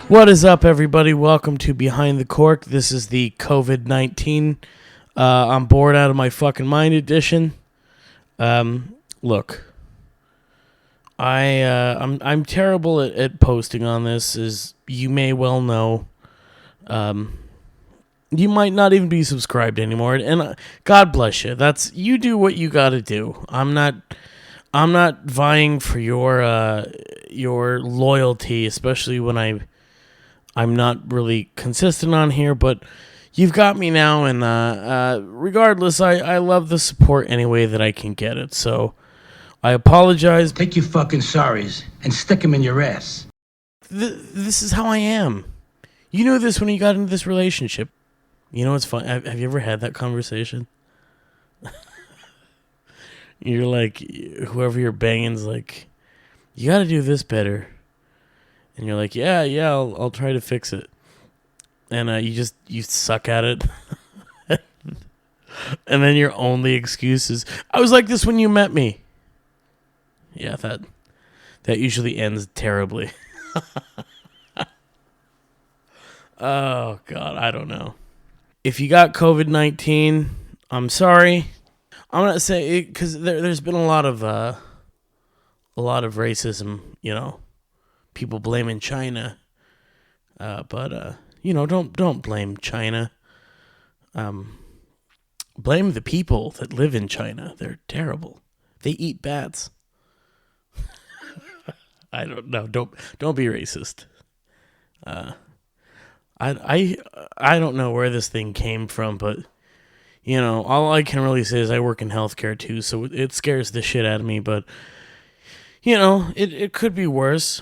What is up, everybody? Welcome to Behind the Cork. This is the COVID-19 I'm bored out of my fucking mind edition. Look, I'm terrible at posting on this, as you may well know. You might not even be subscribed anymore, and God bless you. You do what you got to do. I'm not vying for your loyalty, especially when I'm not really consistent on here, but you've got me now, and regardless, I love the support any way that I can get it, so I apologize. Take your fucking sorries and stick them in your ass. This is how I am. You knew this when you got into this relationship. You know what's fun? Have you ever had that conversation? You're like, whoever you're banging's like, you got to do this better. And you're like, yeah, I'll try to fix it. And you suck at it. And then your only excuse is, I was like this when you met me. Yeah, that usually ends terribly. Oh, God, I don't know. If you got COVID-19, I'm sorry. I'm not saying it because there's been a lot of racism, people blaming China, but don't blame China. Blame the people that live in China. They're terrible. They eat bats. I don't know. Don't be racist. I don't know where this thing came from, but all I can really say is I work in healthcare too, so it scares the shit out of me. But it could be worse.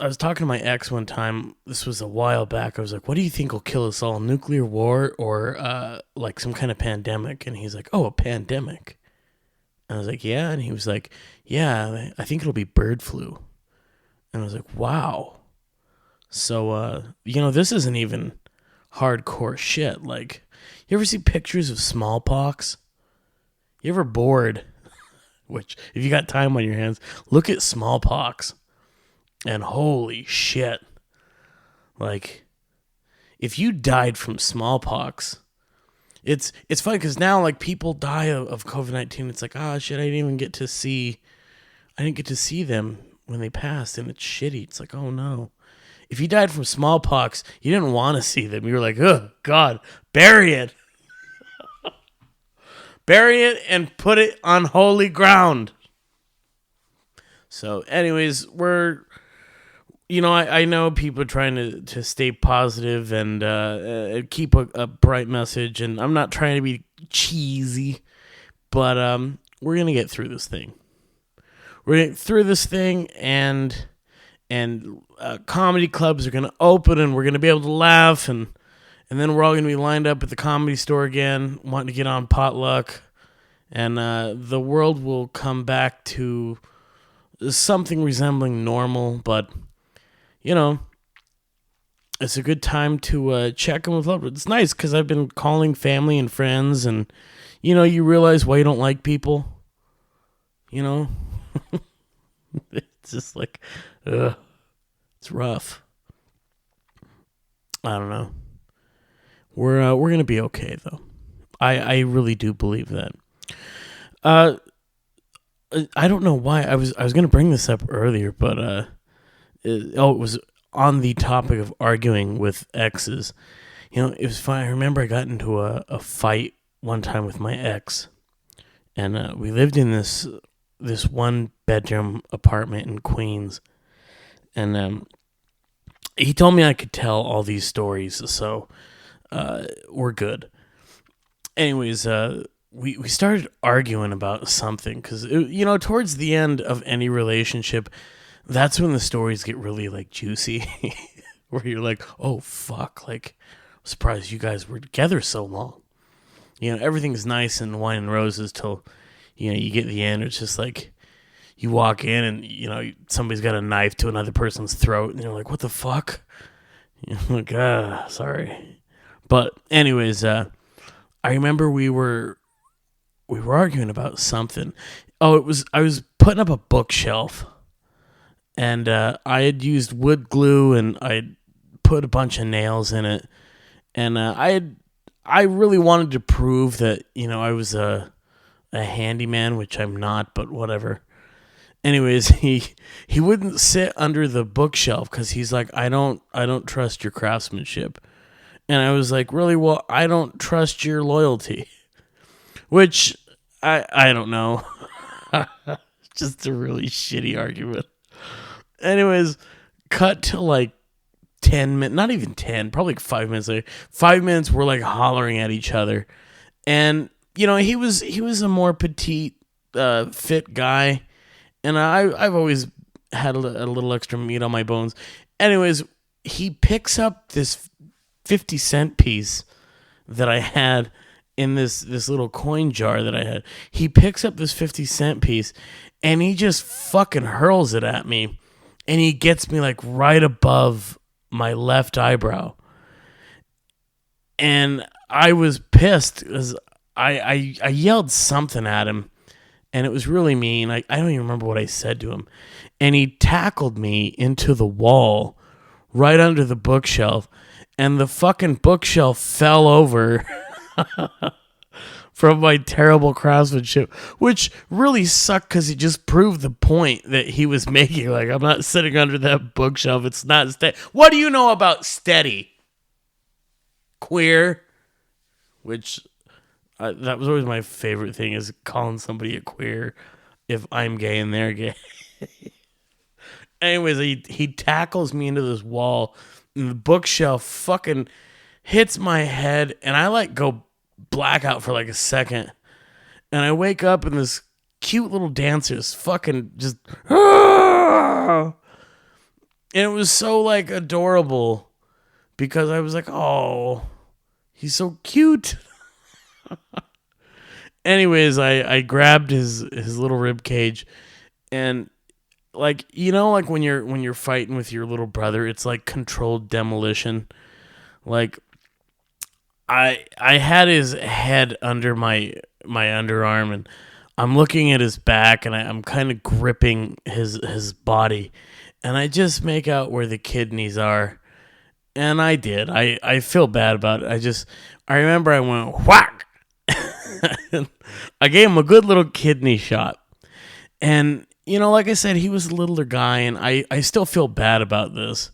I was talking to my ex one time. This was a while back. I was like, "What do you think will kill us all? Nuclear war or like some kind of pandemic?" And he's like, "Oh, a pandemic." And I was like, "Yeah." And he was like, "Yeah, I think it'll be bird flu." And I was like, "Wow." So this isn't even hardcore shit. Like, you ever see pictures of smallpox? You ever bored? Which, if you got time on your hands, look at smallpox. And holy shit. Like, if you died from smallpox, it's funny because now, like, people die of COVID-19. It's like, shit, I didn't get to see them when they passed, and it's shitty. It's like, oh no. If you died from smallpox, you didn't want to see them. You were like, oh God, bury it. Bury it and put it on holy ground. So anyways, I know people are trying to stay positive and keep a bright message, and I'm not trying to be cheesy, but we're going to get through this thing. We're going to get through this thing, and comedy clubs are going to open, and we're going to be able to laugh, and then we're all going to be lined up at the Comedy Store again, wanting to get on potluck, and the world will come back to something resembling normal, but, it's a good time to check in with loved ones. It's nice, because I've been calling family and friends, and, you realize why you don't like people, It's just like, it's rough. I don't know. We're gonna be okay though. I really do believe that. I don't know why I was gonna bring this up earlier, but it was on the topic of arguing with exes. It was fine. I remember I got into a fight one time with my ex, and we lived in this one bedroom apartment in Queens, and he told me I could tell all these stories, so we're good. Anyways, we started arguing about something, because towards the end of any relationship, that's when the stories get really like juicy, where you're like, oh fuck, like, I'm surprised you guys were together so long. Everything's nice and wine and roses till you get to the end. It's just like you walk in and somebody's got a knife to another person's throat, and you're like, what the fuck? You're like, sorry. But anyways, I remember we were arguing about something. I was putting up a bookshelf, And I had used wood glue, and I put a bunch of nails in it. And I really wanted to prove that, I was a handyman, which I'm not, but whatever. Anyways, he wouldn't sit under the bookshelf because he's like, I don't trust your craftsmanship. And I was like, really? Well, I don't trust your loyalty. Which I don't know. Just a really shitty argument. Anyways, cut to like 10 minutes, not even 10, probably like 5 minutes later. 5 minutes, we're like hollering at each other. And, he was a more petite, fit guy. And I've always had a little extra meat on my bones. Anyways, he picks up this 50-cent piece that I had in this little coin jar that I had. He picks up this 50-cent piece and he just fucking hurls it at me. And he gets me like right above my left eyebrow. And I was pissed because I yelled something at him. And it was really mean. I don't even remember what I said to him. And he tackled me into the wall right under the bookshelf. And the fucking bookshelf fell over from my terrible craftsmanship, which really sucked because he just proved the point that he was making. Like, I'm not sitting under that bookshelf. It's not steady. What do you know about steady? Queer. Which... that was always my favorite thing, is calling somebody a queer if I'm gay and they're gay. Anyways, he tackles me into this wall, and the bookshelf fucking hits my head, and I like go blackout for like a second. And I wake up, and this cute little dancer is fucking just... And it was so like adorable because I was like, oh, he's so cute. Anyways, I grabbed his little rib cage, and like, like when you're fighting with your little brother, it's like controlled demolition. Like I had his head under my underarm, and I'm looking at his back, and I'm kind of gripping his body, and I just make out where the kidneys are. And I did. I feel bad about it. I remember I went whack. I gave him a good little kidney shot. And, like I said, he was a littler guy, and I still feel bad about this.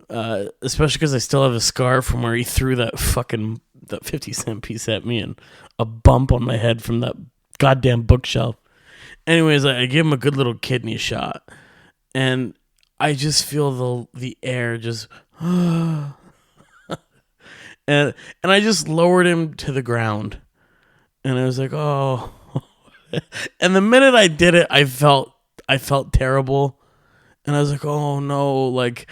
Especially because I still have a scar from where he threw that 50-cent piece at me and a bump on my head from that goddamn bookshelf. Anyways, I gave him a good little kidney shot. And I just feel the air just... and I just lowered him to the ground. And I was like, oh. And the minute I did it, I felt terrible. And I was like, oh no, like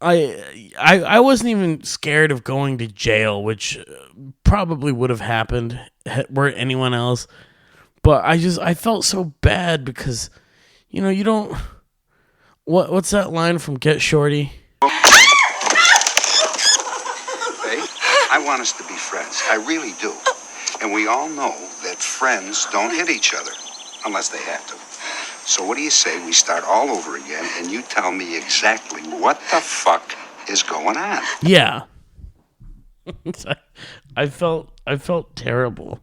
I wasn't even scared of going to jail, which probably would have happened were it anyone else. But I felt so bad because, you don't... What's that line from Get Shorty? Hey, I want us to be friends. I really do. And we all know that friends don't hit each other unless they have to. So what do you say we start all over again and you tell me exactly what the fuck is going on? Yeah. I felt terrible.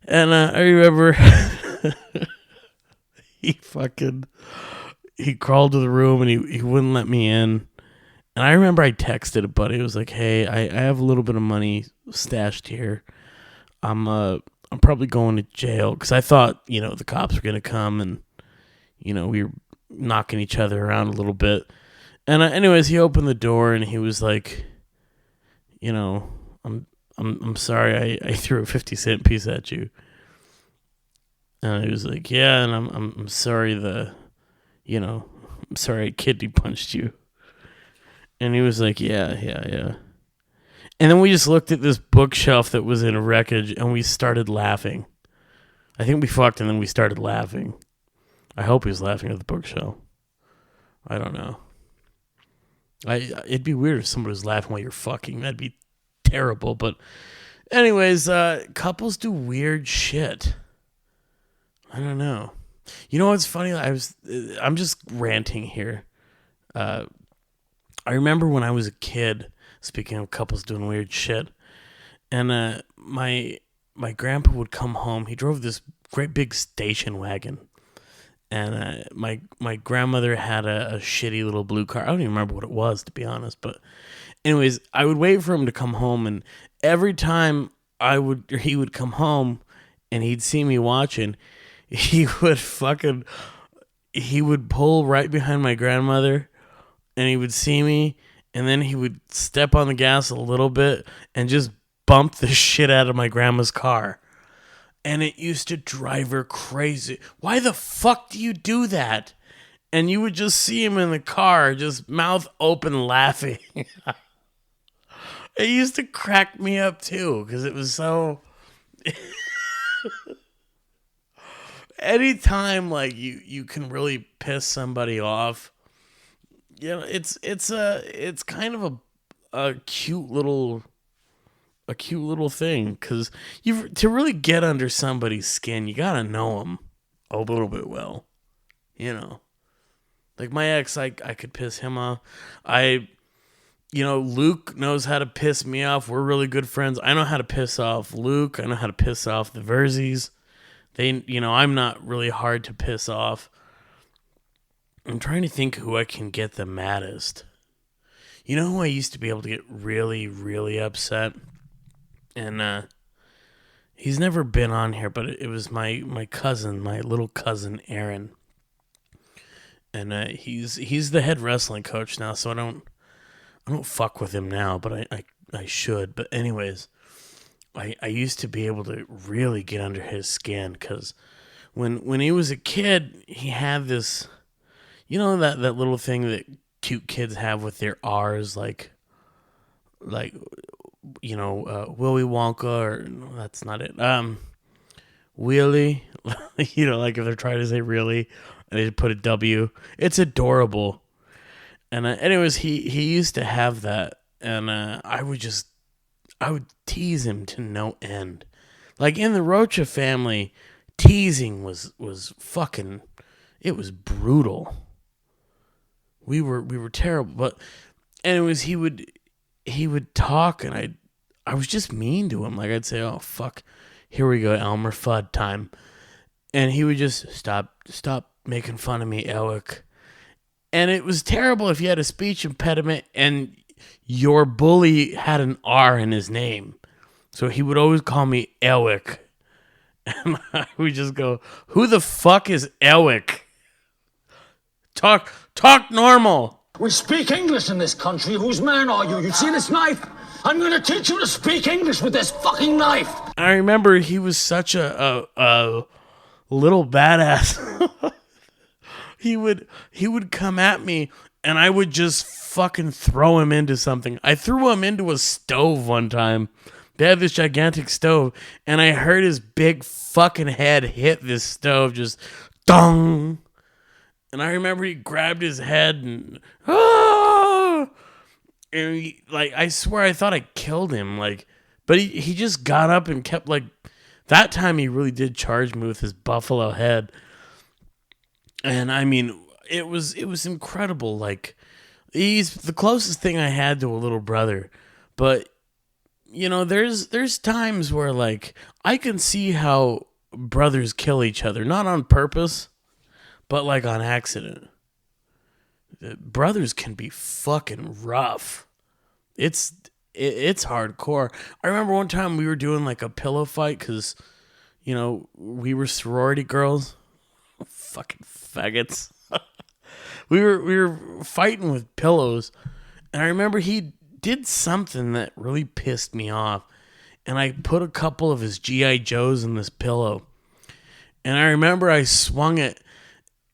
And I remember he crawled to the room and he wouldn't let me in. And I remember I texted a buddy. It was like, hey, I have a little bit of money stashed here. I'm probably going to jail because I thought, the cops were going to come and, we were knocking each other around a little bit. And anyways, he opened the door and he was like, I'm sorry I threw a 50-cent piece at you. And he was like, yeah, and I'm sorry I'm sorry I kidney punched you. And he was like, yeah. And then we just looked at this bookshelf that was in wreckage, and we started laughing. I think we fucked, and then we started laughing. I hope he was laughing at the bookshelf. I don't know. It'd be weird if somebody was laughing while you're fucking. That'd be terrible. But anyways, couples do weird shit. I don't know. You know what's funny? I'm just ranting here. I remember when I was a kid, speaking of couples doing weird shit, and my grandpa would come home. He drove this great big station wagon, and my grandmother had a shitty little blue car. I don't even remember what it was, to be honest. But anyways, I would wait for him to come home, and every time he would come home, and he'd see me watching, he would pull right behind my grandmother, and he would see me, and then he would step on the gas a little bit and just bump the shit out of my grandma's car. And it used to drive her crazy. Why the fuck do you do that? And you would just see him in the car, just mouth open laughing. It used to crack me up too, because it was so... Anytime like you can really piss somebody off, you know, it's kind of a cute little thing, because to really get under somebody's skin, you gotta know them a little bit well, you know. Like my ex, I could piss him off. Luke knows how to piss me off. We're really good friends. I know how to piss off Luke. I know how to piss off the Verzies. I'm not really hard to piss off. I'm trying to think who I can get the maddest. You know who I used to be able to get really, really upset? And he's never been on here, but it was my cousin, my little cousin Aaron. And he's the head wrestling coach now, so I don't fuck with him now, but I should. But anyways, I used to be able to really get under his skin, because when he was a kid, he had this, that little thing that cute kids have with their R's, like Willy Wonka, or no, that's not it. Wheelie, like if they're trying to say really, and they put a W. It's adorable. And anyways, he used to have that, and I would tease him to no end. Like in the Rocha family, teasing was fucking, it was brutal. We were terrible, but anyways, he would talk, and I was just mean to him. Like I'd say, "Oh fuck, here we go, Elmer Fudd time," and he would just stop making fun of me, Elwick. And it was terrible if you had a speech impediment and your bully had an R in his name. So he would always call me Elwick. And I would just go, "Who the fuck is Elwick? Talk normal." We speak English in this country. Whose man are you? You see this knife? I'm gonna teach you to speak English with this fucking knife. I remember he was such a little badass. He would come at me, and I would just fucking throw him into something. I threw him into a stove one time. They had this gigantic stove, and I heard his big fucking head hit this stove, just dong. And I remember he grabbed his head and I swear I thought I killed him, but he just got up and kept, that time he really did charge me with his buffalo head. And I mean, it was incredible. He's the closest thing I had to a little brother. But there's times where I can see how brothers kill each other, not on purpose, but on accident. Brothers can be fucking rough. It's hardcore. I remember one time we were doing a pillow fight, because we were sorority girls. Fucking faggots. we were fighting with pillows, and I remember he did something that really pissed me off, and I put a couple of his G.I. Joes in this pillow, and I remember I swung it,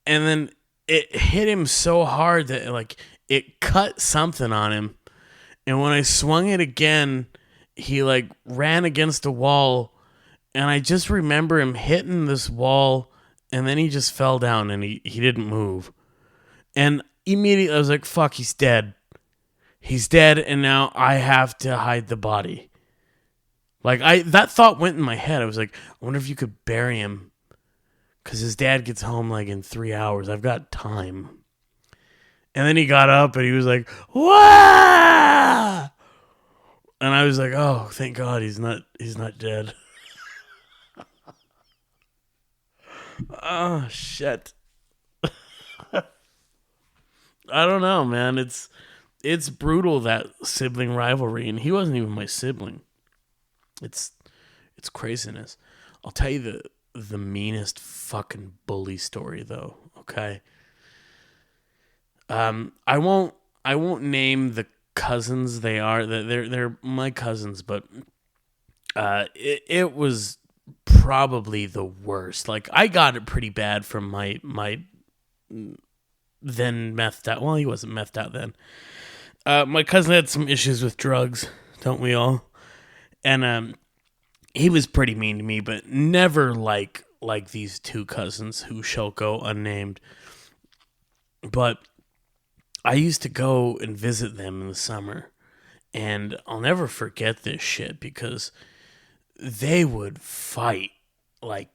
and then it hit him so hard that it cut something on him, and when I swung it again, he ran against a wall, and I just remember him hitting this wall. And then he just fell down, and he didn't move. And immediately I was like, fuck, he's dead. He's dead, and now I have to hide the body. That thought went in my head. I was like, I wonder if you could bury him. because his dad gets home like in 3 hours. I've got time. And then he got up and he was like, "Wah!" And I was like, "Oh, thank God he's not dead." Oh shit. I don't know, man. It's brutal, that sibling rivalry, and he wasn't even my sibling. It's craziness. I'll tell you the meanest fucking bully story though, okay? I won't name the cousins. They're my cousins, but it was probably the worst. Like, I got it pretty bad from my then methed out. Well, he wasn't methed out then. My cousin had some issues with drugs, don't we all? And he was pretty mean to me, but never like these two cousins who shall go unnamed. But I used to go and visit them in the summer, and I'll never forget this shit because they would fight like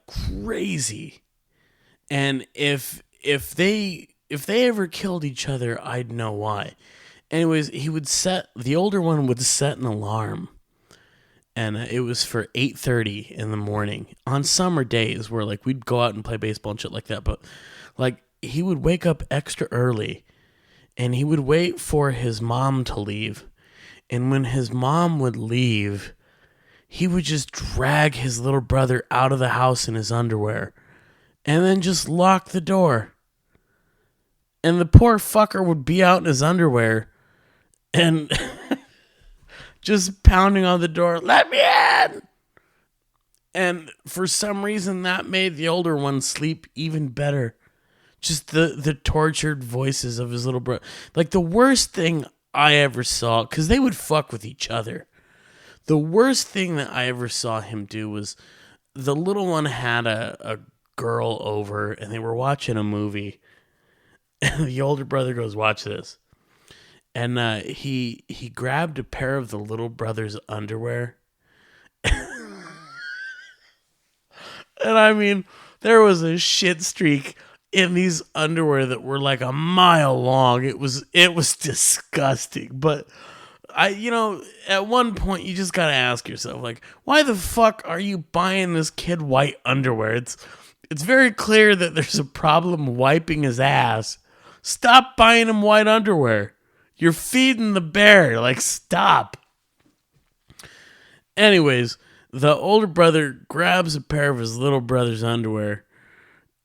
crazy. And if they ever killed each other, I'd know why. Anyways, the older one would set an alarm, and it was for 8:30 in the morning on summer days where like we'd go out and play baseball and shit like that. But like, he would wake up extra early, and he would wait for his mom to leave. And when his mom would leave, he would just drag his little brother out of the house in his underwear and then just lock the door. And the poor fucker would be out in his underwear and just pounding on the door, "Let me in!" And for some reason, that made the older one sleep even better. Just the tortured voices of his little brother. Like, the worst thing I ever saw, because they would fuck with each other. The worst thing that I ever saw him do was the little one had a girl over and they were watching a movie. And the older brother goes, "Watch this." And he grabbed a pair of the little brother's underwear. And I mean, there was a shit streak in these underwear that were like a mile long. It was disgusting. But at one point you just gotta ask yourself, like, why the fuck are you buying this kid white underwear? It's very clear that there's a problem wiping his ass. Stop buying him white underwear. You're feeding the bear. Like, stop. Anyways, the older brother grabs a pair of his little brother's underwear,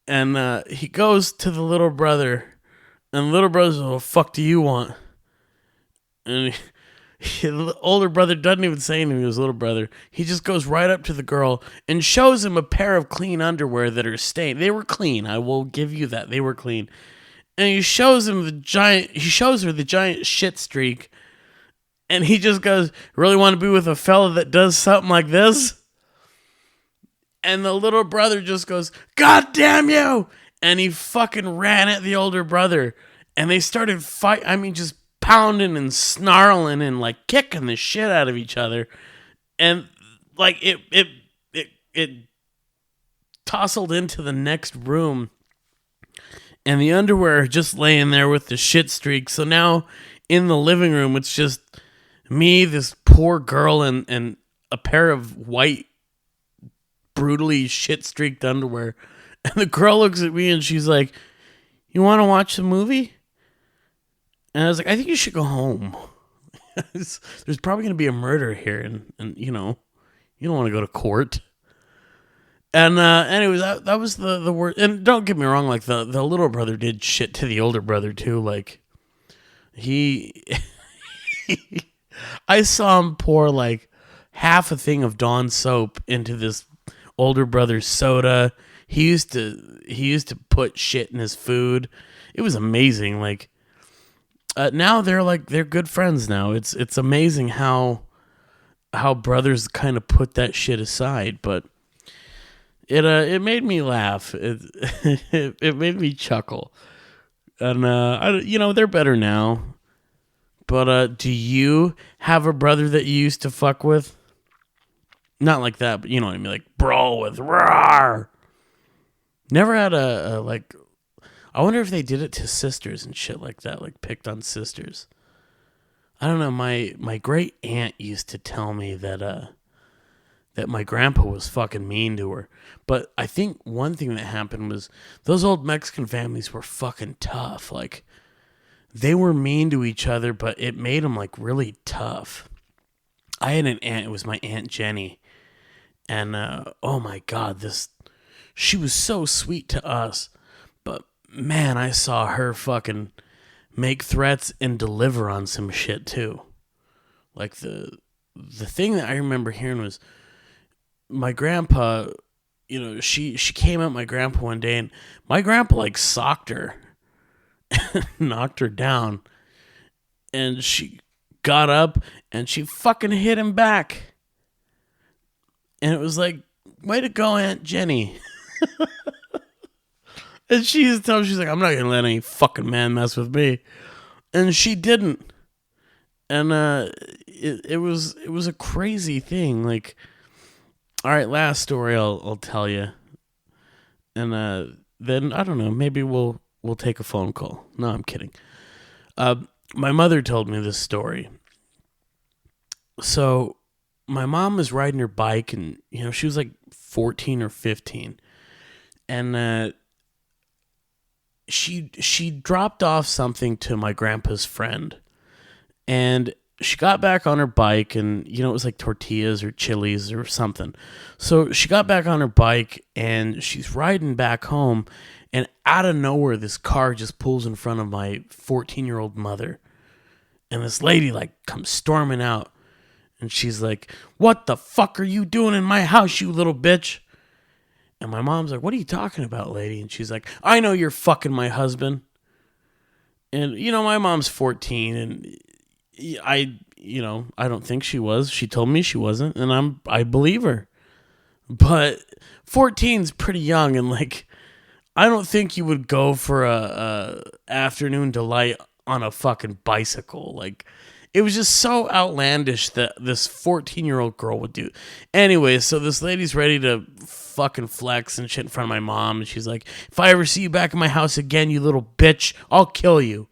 and he goes to the little brother, and the little brother says, "What the fuck do you want?" And the older brother doesn't even say anything to his little brother. He just goes right up to the girl and shows him a pair of clean underwear that are stained. They were clean. I will give you that. They were clean. And he shows her the giant shit streak. And he just goes, "Really want to be with a fella that does something like this?" And the little brother just goes, "God damn you!" And he fucking ran at the older brother. And they started fighting. I mean, just pounding and snarling and like kicking the shit out of each other. And like it tousled into the next room. And the underwear just laying there with the shit streak. So now in the living room, it's just me, this poor girl, and a pair of white, brutally shit-streaked underwear. And the girl looks at me and she's like, "You want to watch the movie?" And I was like, "I think you should go home. There's probably going to be a murder here, and you don't want to go to court." And anyways, that was the worst. And don't get me wrong, like the little brother did shit to the older brother too. Like I saw him pour like half a thing of Dawn soap into this older brother's soda. He used to put shit in his food. It was amazing. Like now they're good friends now. It's amazing how brothers kind of put that shit aside, but it made me laugh. It made me chuckle. And they're better now. But do you have a brother that you used to fuck with? Not like that, but you know what I mean, like brawl with. Rawr! Never had a like. I wonder if they did it to sisters and shit like that, like picked on sisters. I don't know. My great aunt used to tell me that my grandpa was fucking mean to her. But I think one thing that happened was those old Mexican families were fucking tough. Like, they were mean to each other, but it made them, like, really tough. I had an aunt. It was my Aunt Jenny. And, oh my God, she was so sweet to us. But, man, I saw her fucking make threats and deliver on some shit, too. Like, the thing that I remember hearing was, my grandpa, she came at my grandpa one day, and my grandpa like socked her, knocked her down, and she got up and she fucking hit him back. And it was like, way to go, Aunt Jenny. And she used to tell me, she's like, I'm not gonna let any fucking man mess with me. And she didn't. And it was a crazy thing. Like, all right, last story I'll tell you, and then I don't know. Maybe we'll take a phone call. No, I'm kidding. My mother told me this story. So, my mom was riding her bike, and she was like 14 or 15, and she dropped off something to my grandpa's friend, and she got back on her bike, and it was like tortillas or chilies or something. So she got back on her bike and she's riding back home, and out of nowhere this car just pulls in front of my 14-year-old mother, and this lady like comes storming out, and she's like, "What the fuck are you doing in my house, you little bitch?" And my mom's like, "What are you talking about, lady?" And she's like, "I know you're fucking my husband." And my mom's 14, and I don't think she was. She told me she wasn't, and I believe her. But 14's pretty young, and like, I don't think you would go for a afternoon delight on a fucking bicycle. Like, it was just so outlandish that this 14-year-old girl would do. Anyway, so this lady's ready to fucking flex and shit in front of my mom, and she's like, "If I ever see you back in my house again, you little bitch, I'll kill you."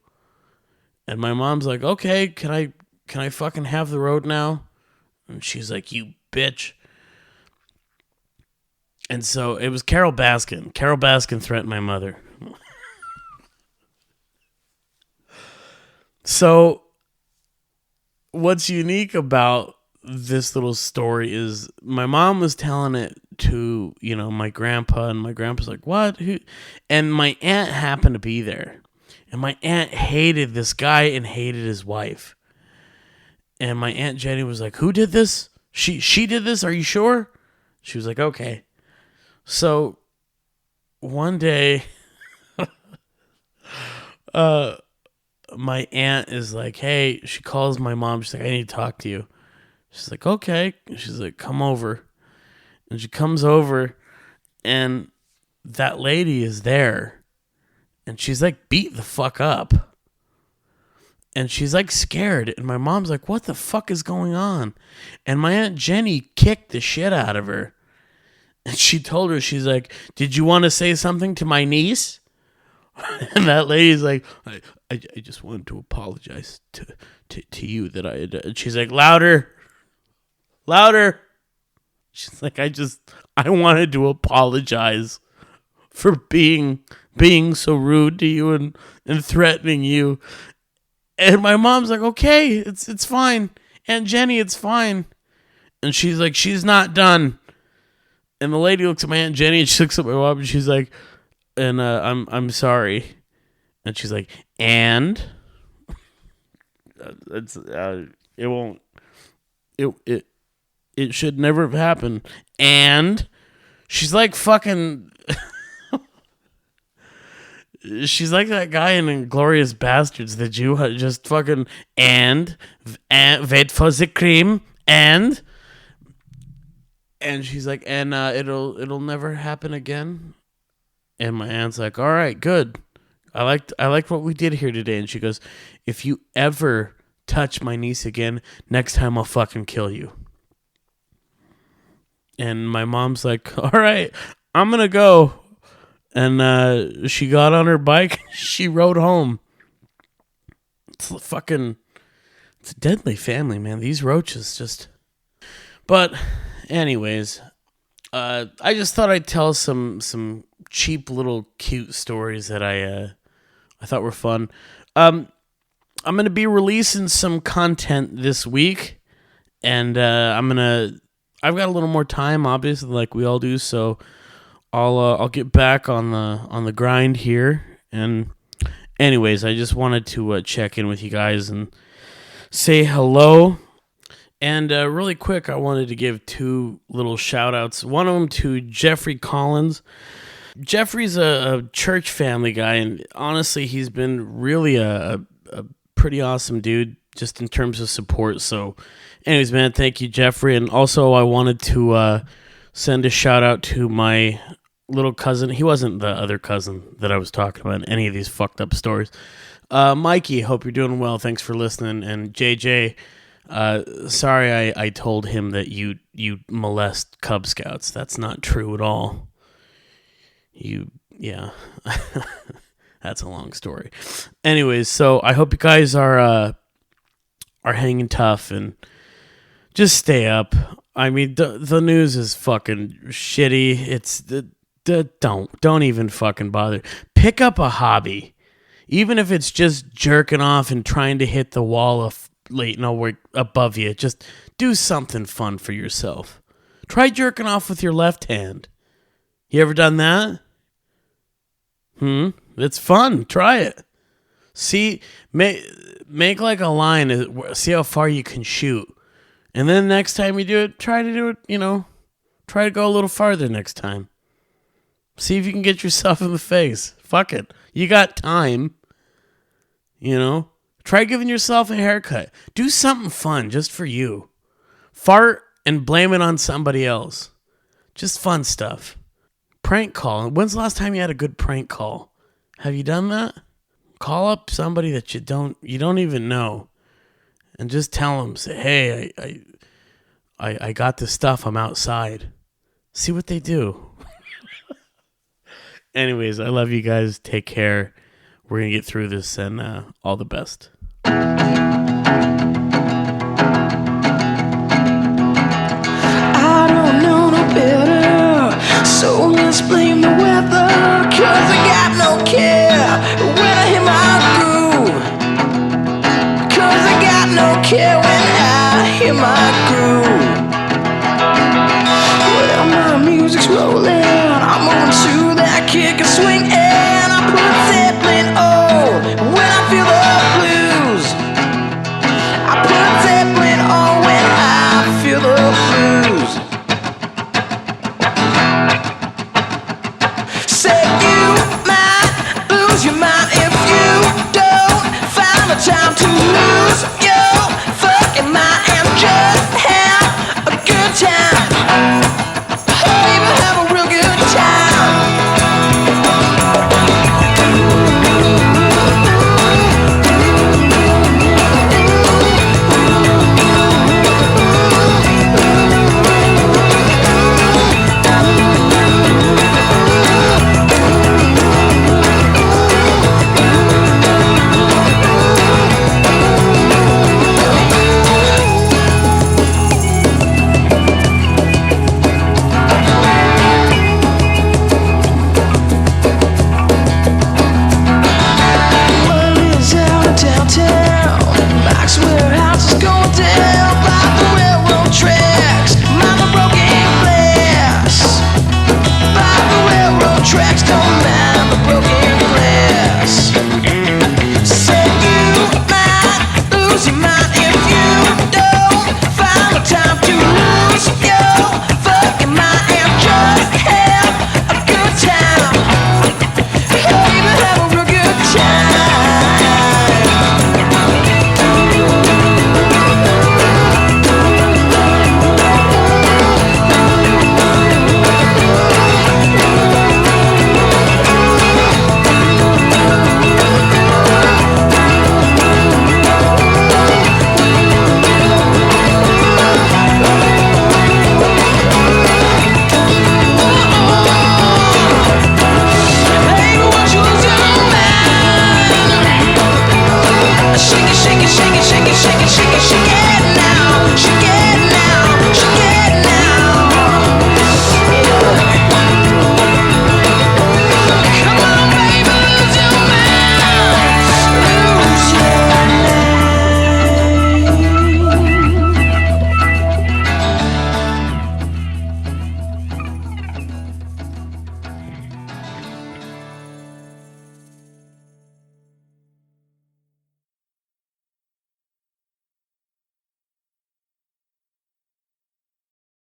And my mom's like, "Okay, can I fucking have the road now?" And she's like, "You bitch." And so it was Carol Baskin. Carol Baskin threatened my mother. So what's unique about this little story is my mom was telling it to, my grandpa, and my grandpa's like, "What? Who?" And my aunt happened to be there. And my aunt hated this guy and hated his wife. And my Aunt Jenny was like, "Who did this? She did this? Are you sure?" She was like, "Okay." So one day, my aunt is like, "Hey," she calls my mom. She's like, "I need to talk to you." She's like, "Okay." She's like, "Come over." And she comes over, and that lady is there. And she's like beat the fuck up. And she's like scared. And my mom's like, "What the fuck is going on?" And my Aunt Jenny kicked the shit out of her. And she told her, she's like, "Did you want to say something to my niece?" And that lady's like, I just wanted to apologize to you that I had. And she's like, "Louder. Louder." She's like, I wanted to apologize for being so rude to you and threatening you. And my mom's like, "Okay, it's fine. Aunt Jenny, it's fine." And she's like, "She's not done." And the lady looks at my Aunt Jenny, and she looks at my mom, and she's like, "And I'm sorry." And she's like, "And it won't it should never have happened." And she's like fucking she's like that guy in Inglourious Bastards, the Jew, just fucking and wait for the cream and she's like, "And it'll never happen again." And my aunt's like, "All right, good. I liked what we did here today." And she goes, "If you ever touch my niece again, next time I'll fucking kill you." And my mom's like, "All right, I'm gonna go." And she got on her bike. She rode home. It's a deadly family, man. These roaches just... But anyways, I just thought I'd tell some cheap little cute stories that I thought were fun. I'm going to be releasing some content this week, and I've got a little more time, obviously, like we all do, so I'll get back on the grind here. And anyways, I just wanted to check in with you guys and say hello. And really quick, I wanted to give two little shout-outs. One of them to Jeffrey Collins. Jeffrey's a church family guy, and honestly, he's been really a pretty awesome dude just in terms of support. So anyways, man, thank you, Jeffrey. And also, I wanted to send a shout-out to my little cousin. He wasn't the other cousin that I was talking about in any of these fucked up stories. Mikey, hope you're doing well. Thanks for listening. And JJ... sorry I told him that you molest Cub Scouts. That's not true at all. Yeah. That's a long story. Anyways, so I hope you guys are hanging tough and just stay up. I mean, the news is fucking shitty. It's don't even fucking bother. Pick up a hobby. Even if it's just jerking off and trying to hit the wall of we're above you. Just do something fun for yourself. Try jerking off with your left hand. You ever done that? It's fun. Try it. See, make like a line. See how far you can shoot. And then next time you do it, try to do it, try to go a little farther next time. See if you can get yourself in the face. Fuck it. You got time. Try giving yourself a haircut. Do something fun just for you. Fart and blame it on somebody else. Just fun stuff. Prank call. When's the last time you had a good prank call? Have you done that? Call up somebody that you don't even know, and just tell them, say, hey, I got this stuff. I'm outside. See what they do. Anyways, I love you guys. Take care. We're going to get through this, and all the best.